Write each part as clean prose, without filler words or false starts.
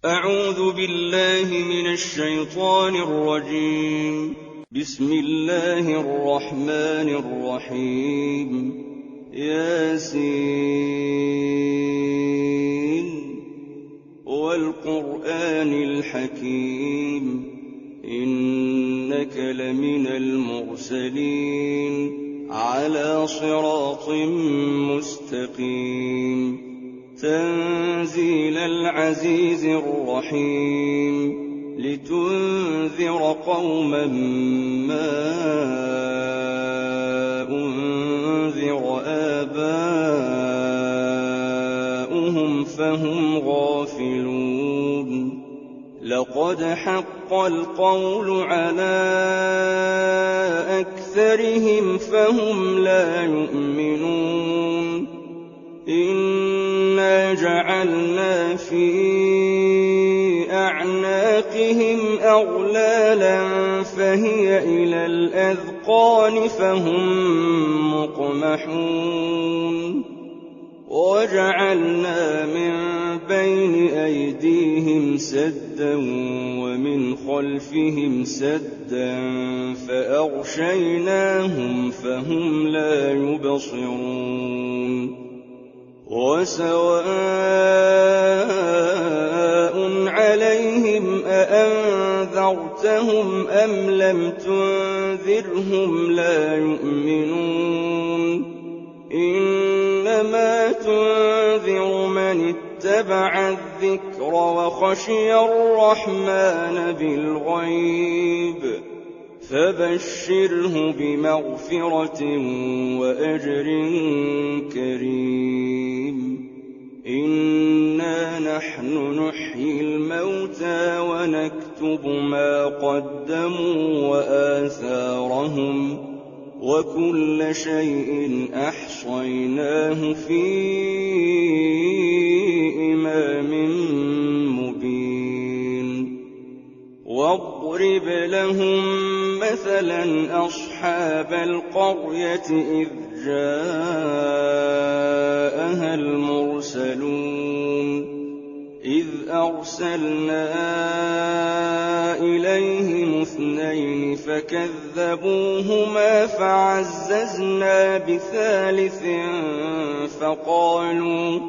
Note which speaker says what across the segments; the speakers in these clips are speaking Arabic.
Speaker 1: أعوذ بالله من الشيطان الرجيم. بسم الله الرحمن الرحيم. ياسين والقرآن الحكيم إنك لمن المرسلين على صراط مستقيم تنزيل العزيز الرحيم لتنذر قوما ما أنذر آباؤهم فهم غافلون لقد حق القول على أكثرهم فهم لا يؤمنون إنا جعلنا في أعناقهم أغلالا فهي إلى الأذقان فهم مقمحون وجعلنا من بين أيديهم سدا ومن خلفهم سدا فأغشيناهم فهم لا يبصرون وسواء عليهم أأنذرتهم أم لم تنذرهم لا يؤمنون إنما تنذر من اتبع الذكر وخشي الرحمن بالغيب فبشره بمغفرة وأجر كريم إنا نحن نحيي الموتى ونكتب ما قدموا وآثارهم وكل شيء أحصيناه في إمام مبين واضرب لهم مثلا أصحاب القرية إذ جاءها المرسلون إذ أرسلنا إليهم اثنين فكذبوهما فعززنا بثالث فقالوا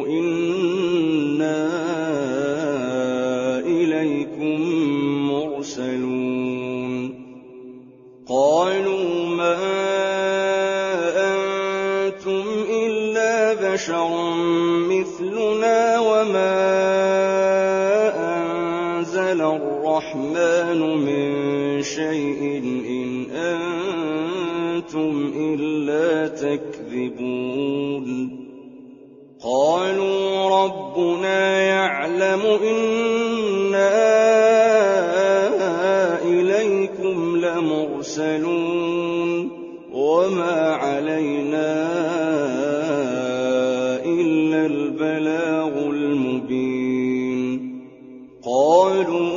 Speaker 1: إنا إليكم مرسلون قالوا ما أنتم إلا بشر مثلنا وما أنزل الرحمن من شيء إن أنتم إلا تكذبون قالوا ربنا يعلم إنا إليكم لمرسلون وما علينا إلا البلاغ المبين قالوا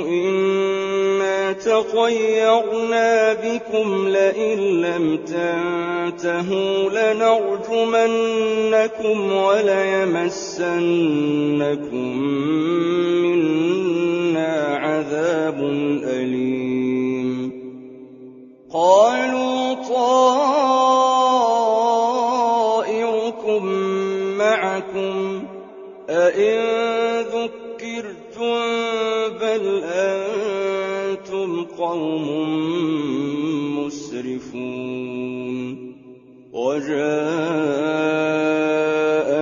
Speaker 1: إنا تطيرنا بكم لئن لم تنتهوا لنرجمنكم وليمسنكم منا عذاب أليم قالوا طائركم معكم أئن ذكرتم بل أنتم قوم مسرفون وجاء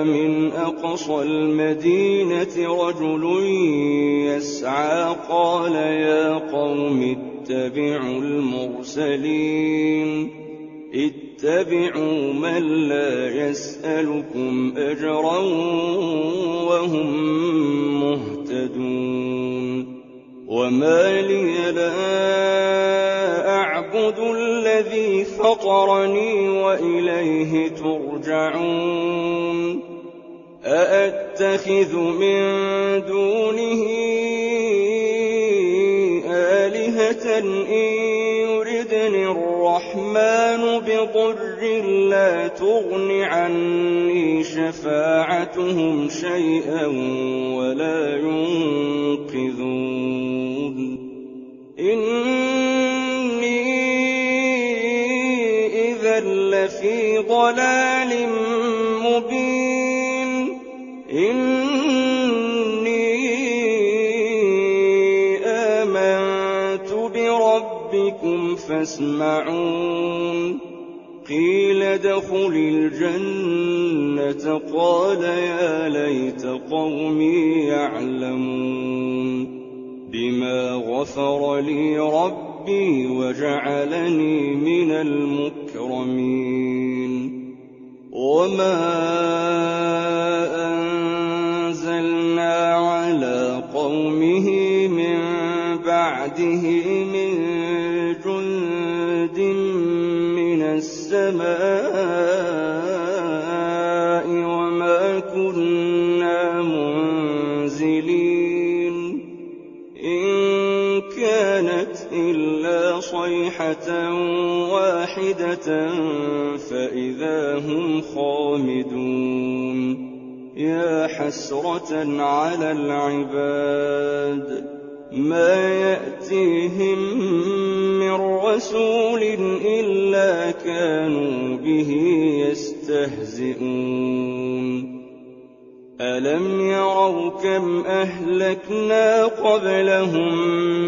Speaker 1: من أقصى المدينة رجل يسعى قال يا قوم اتبعوا المرسلين اتبعوا من لا يسألكم أجرا وهم مهتدون وما لي لا أعبد الذي فطرني وإليه ترجعون أأتخذ من دونه آلهة إن يردني الرحمن بضر لا تغن عني شفاعتهم شيئا ولا ينقذون إني إذا لفي ضلال مبين إني آمنت بربكم فاسمعون قيل ادخل الجنة قال يا ليت قومي يعلمون بما غفر لي ربي وجعلني من المكرمين وما أنزلنا على قومه من بعده من جند من السماء وما كنا منزلين إن كانت إلا صيحة واحدة فإذا هم خامدون يا حسرة على العباد ما يأتيهم من رسول إلا كانوا به يستهزئون ألم يروا كم أهلكنا قبلهم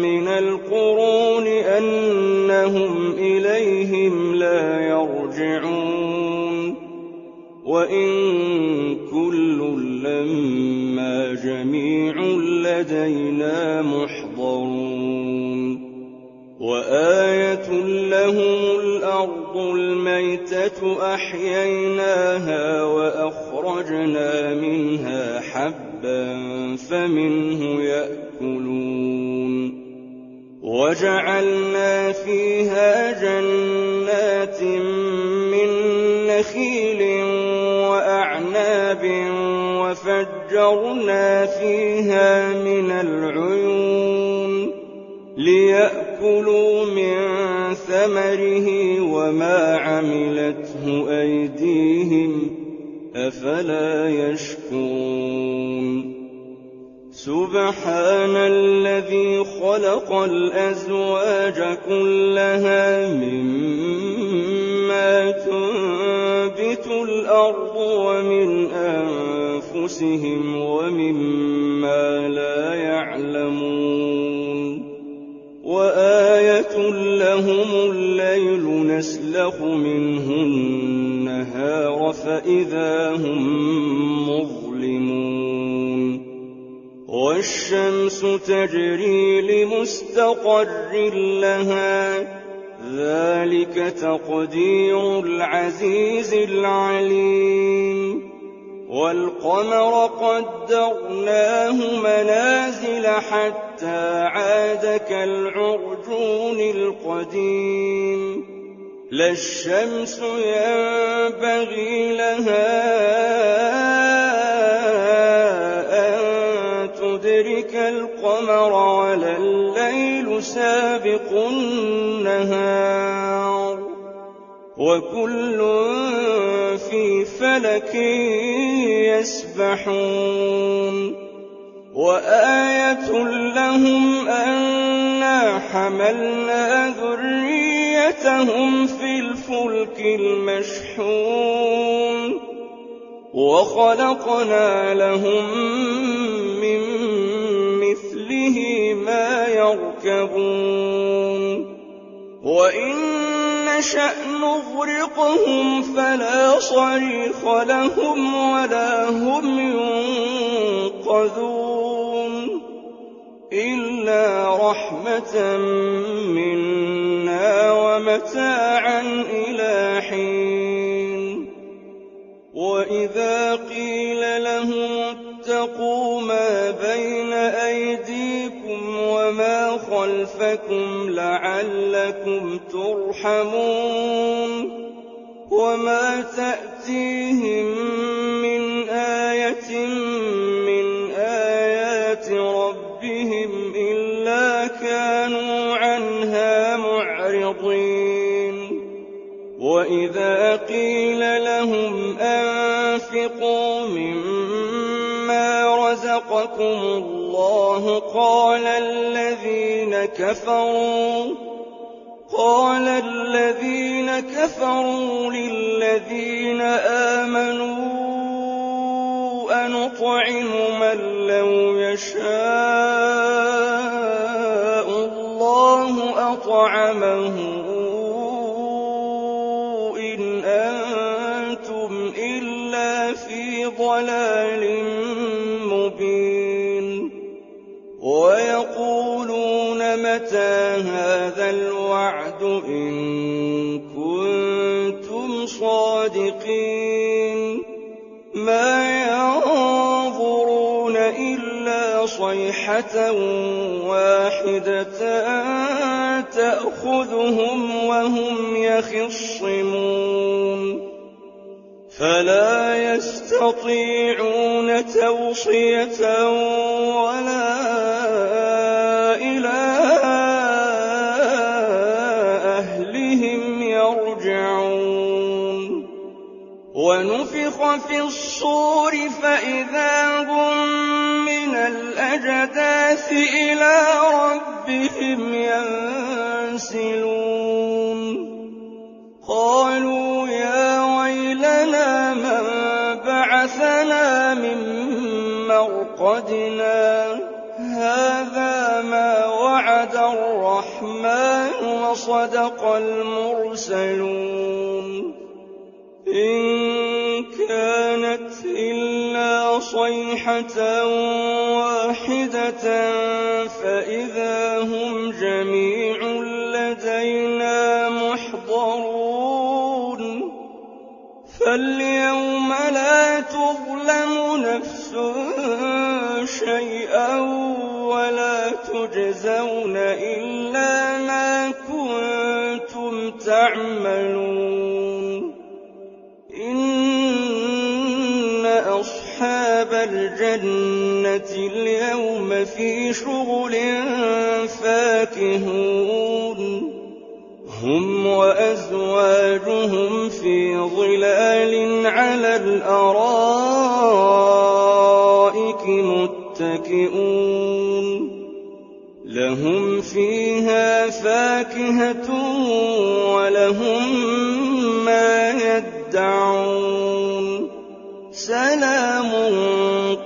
Speaker 1: من القرون أنهم إليهم لا يرجعون وإن كل لما جميع لدينا محضرون وآية لهم الأرض الميتة أحييناها وأخرجنا منها حبا فمنه يأكلون وجعلنا فيها جنات من نخيل وأعناب وفجرنا فيها من العيون ليأكلوا من ثمره وما عملته أيديهم أفلا يشكرون سبحان الذي خلق الأزواج كلها مما تنبت الأرض ومن أنفسهم ومما لا يعلمون وآية لهم الليل نسلخ منه النهار فإذا هم مظلمون والشمس تجري لمستقر لها ذلك تقدير العزيز العليم والقمر قدرناه منازل حتى عاد كالعرجون القديم لا الشمس ينبغي لها أن تدرك القمر ولا الليل سابق النهار وكل في فلك يسبحون وآية لهم أنا حملنا ذريتهم في الفلك المشحون وخلقنا لهم من مثله ما يركبون وإن نشأ نغرقهم فلا صريخ لهم ولا هم ينقذون إلا رحمة منا ومتاعا إلى حين وإذا قيل لهم اتقوا ما بين أيديكم وما خلفكم لعلكم ترحمون وما تأتيهم من آية من آيات ربهم إلا كانوا عنها معرضين وإذا قيل لهم أنفقوا أنفقوا مما رزقكم الله قال الذين كفروا للذين آمنوا أنطعم من لو يشاء الله أطعمه إن أنتم إلا في ضلال مبين ويقولون متى هذا الوعد إن كنتم صادقين ما ينظرون إلا صيحة واحدة تأخذهم وهم يخصمون فلا يستطيعون توصية ولا إلى أهلهم يرجعون ونفخ في الصور فإذا هم من الأجداث إلى ربهم ينسلون قالوا يا ويلنا من بعثنا من مرقدنا هذا ما وعد الرحمن وصدق المرسلون إن كانت إلا صيحة واحدة فإذا هم جميع لدينا محضرون فاليوم لا تظلم نفس شيئا ولا تجزون إلا ما كنتم تعملون إن أصحاب الجنة اليوم في شغل فاكهون هم وأزواجهم في ظلال على الأرائك متكئون لهم فيها فاكهة ولهم ما يدعون سلام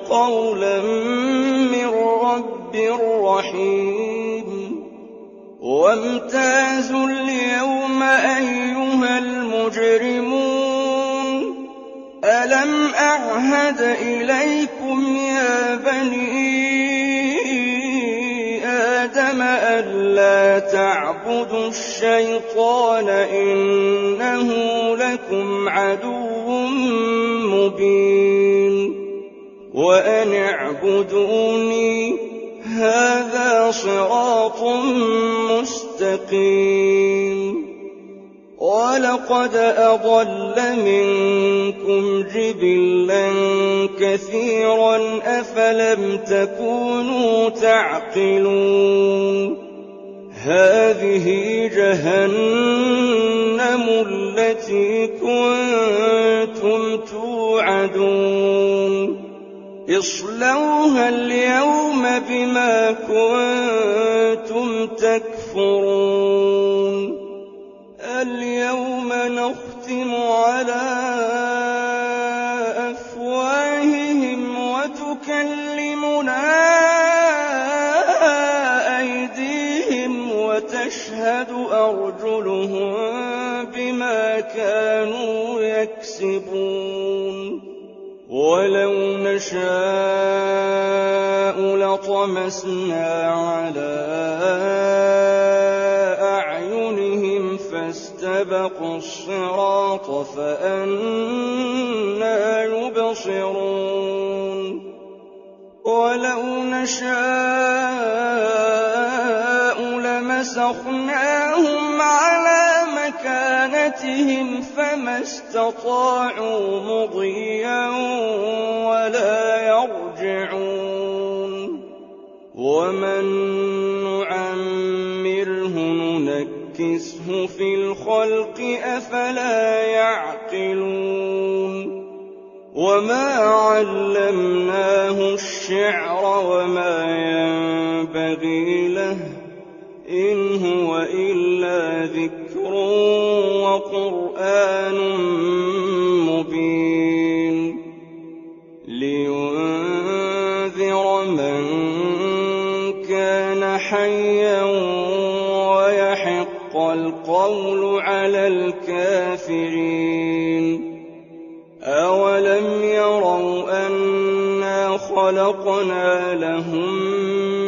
Speaker 1: قولا من رب رحيم وامتازوا اليوم أيها المجرمون ألم أعهد إليكم يا بني آدم ألا تعبدوا الشيطان إنه لكم عدو مبين وأن اعبدوني هذا صراط مستقيم ولقد أضل منكم جبلا كثيرا أفلم تكونوا تعقلون هذه جهنم التي كنتم توعدون اصلوها اليوم بما كنتم تكفرون اليوم نختم على أفواههم وتكلمنا أيديهم وتشهد أرجلهم بما كانوا يكسبون ولو نشاء لطمسنا على أعينهم فاستبقوا الصراط فأنى يبصرون ولو نشاء لمسخناهم على مكانتهم فما استطاعوا مضيا ولا يرجعون ومن نعمره ننكسه في الخلق أفلا يعقلون وما علمناه الشعر وما ينبغي له إن هو إلا ذكر وقرآن مبين لينذر من كان حيا ويحق القول على الكافرين أولم يروا أنا خلقنا لهم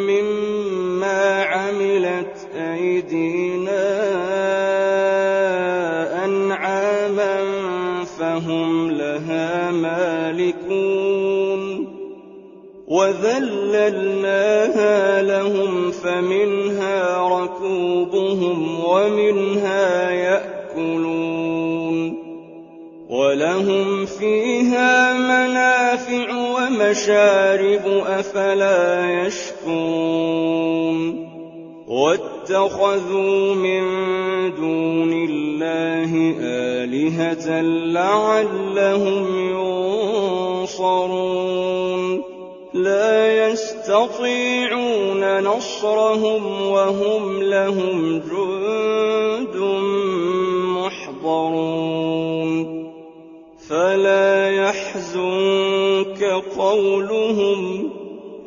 Speaker 1: مما عملت أيدينا أنعاما فهم لها مالكون وذللناها لهم فمنها ركوبهم ومنها يأكلون ولهم فيها منافع ومشارب أفلا يشكرون واتخذوا من دون الله آلهة لعلهم ينصرون لا يستطيعون نصرهم وهم لهم جند محضرون فلا يحزنك قولهم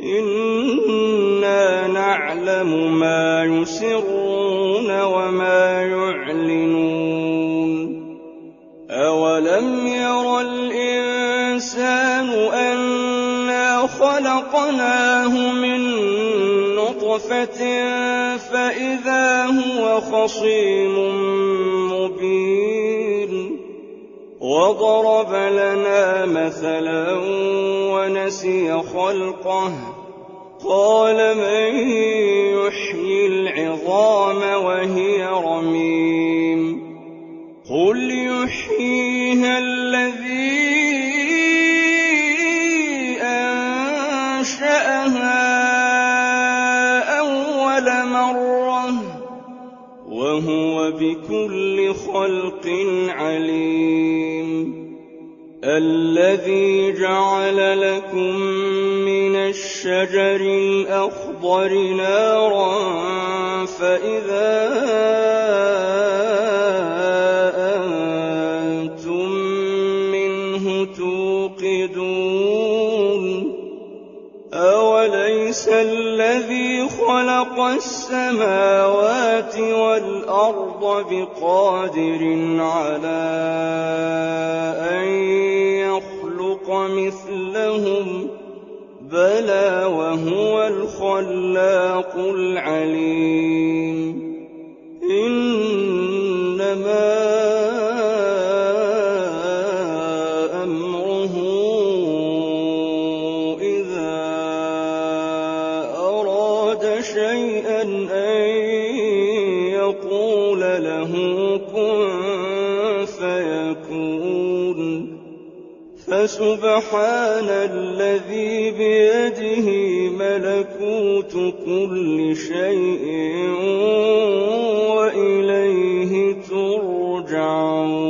Speaker 1: إنا نعلم ما يسرون وما يعلنون أولم ير الإنسان أنا خلقناه من نطفة فإذا هو خصيم مبين وضرب لنا مثلا ونسي خلقه قال من يحيي العظام وهي رميم قل يحييها الذي أنشأها أول مرة وهو بكل خلق عليم الذي جعل لكم من الشجر الأخضر نارا فإذا أنتم منه توقدون أوليس الذي خلق السماوات والأرض بقادر على أن يخلق مثلهم بلى وهو الخلاق العليم إنما أمره إذا أراد شيئا أن يقول له كن فيكون فسبحان الذي بيده ملكوت كل شيء وإليه ترجعون